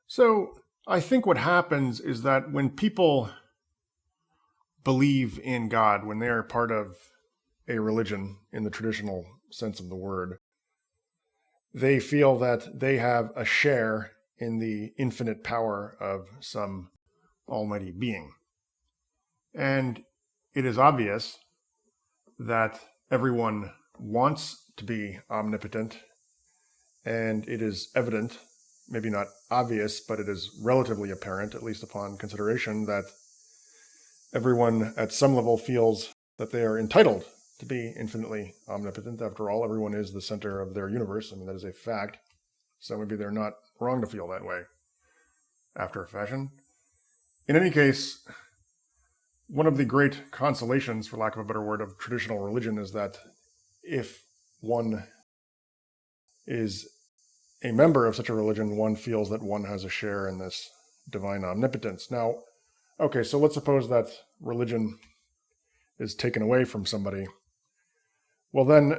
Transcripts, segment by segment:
So I think what happens is that when people believe in God, when they are part of a religion in the traditional sense of the word, they feel that they have a share in the infinite power of some almighty being. And it is obvious that everyone wants to be omnipotent, and it is evident, maybe not obvious, but it is relatively apparent, at least upon consideration, that everyone at some level feels that they are entitled to be infinitely omnipotent. After all, everyone is the center of their universe. I mean, that is a fact. So maybe they're not wrong to feel that way after a fashion. In any case, one of the great consolations, for lack of a better word, of traditional religion is that if one is a member of such a religion, one feels that one has a share in this divine omnipotence. Now, okay, so let's suppose that religion is taken away from somebody. Well, then,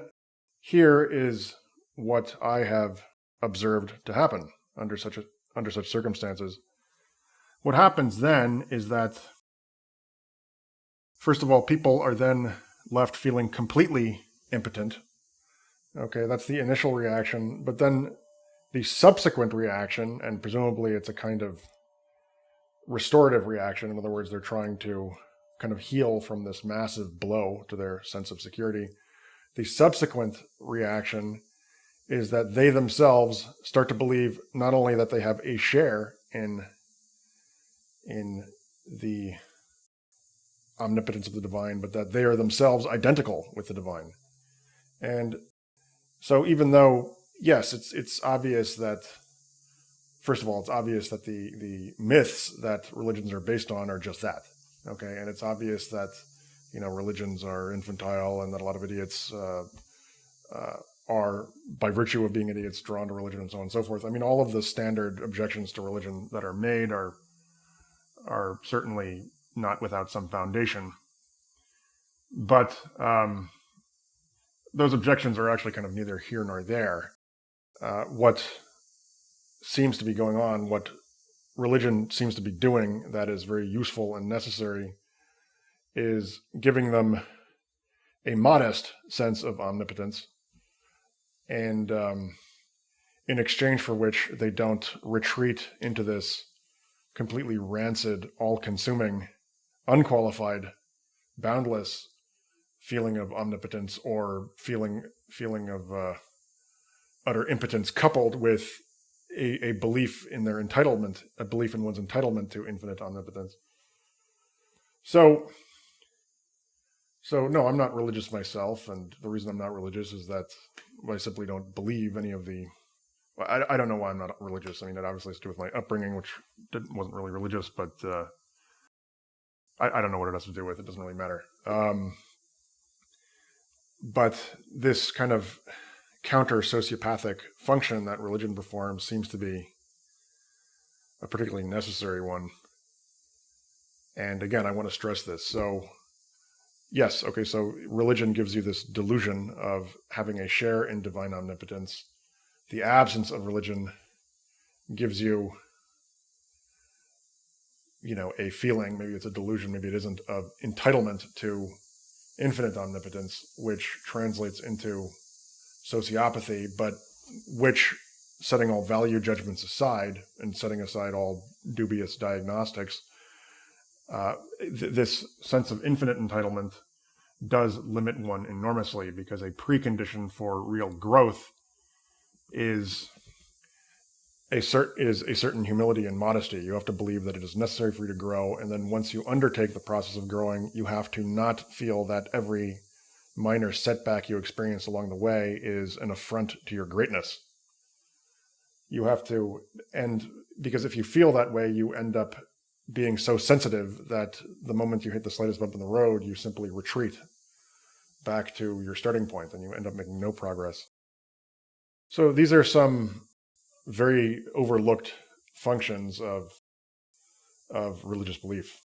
here is what I have observed to happen under such circumstances. What happens then is that, first of all, people are then left feeling completely impotent. Okay, that's the initial reaction, but then the subsequent reaction, and presumably it's a kind of restorative reaction. In other words, they're trying to kind of heal from this massive blow to their sense of security. The subsequent reaction is that they themselves start to believe not only that they have a share in the omnipotence of the divine, but that they are themselves identical with the divine. And so even though, yes, it's obvious that, first of all, it's obvious that the myths that religions are based on are just that. Okay, and it's obvious that religions are infantile and that a lot of idiots are, by virtue of being idiots, drawn to religion and so on and so forth. I mean, all of the standard objections to religion that are made are certainly not without some foundation. But those objections are actually kind of neither here nor there. What seems to be going on, what religion seems to be doing that is very useful and necessary, is giving them a modest sense of omnipotence, and in exchange for which they don't retreat into this completely rancid, all-consuming, unqualified, boundless feeling of omnipotence, or feeling of utter impotence, coupled with a belief in their entitlement, a belief in one's entitlement to infinite omnipotence. So no, I'm not religious myself, and the reason I'm not religious is that I simply don't believe any of the... I don't know why I'm not religious. I mean, it obviously has to do with my upbringing, which wasn't really religious, but I don't know what it has to do with. It doesn't really matter. But this kind of counter-sociopathic function that religion performs seems to be a particularly necessary one. And again, I want to stress this. So, yes, okay, so religion gives you this delusion of having a share in divine omnipotence. The absence of religion gives you, a feeling, maybe it's a delusion, maybe it isn't, of entitlement to infinite omnipotence, which translates into sociopathy, but which, setting all value judgments aside and setting aside all dubious diagnostics, this sense of infinite entitlement does limit one enormously, because a precondition for real growth is a certain humility and modesty. You have to believe that it is necessary for you to grow, and then once you undertake the process of growing, you have to not feel that every minor setback you experience along the way is an affront to your greatness. You have to, and because if you feel that way, you end up being so sensitive that the moment you hit the slightest bump in the road, you simply retreat back to your starting point, and you end up making no progress. So these are some very overlooked functions of religious belief.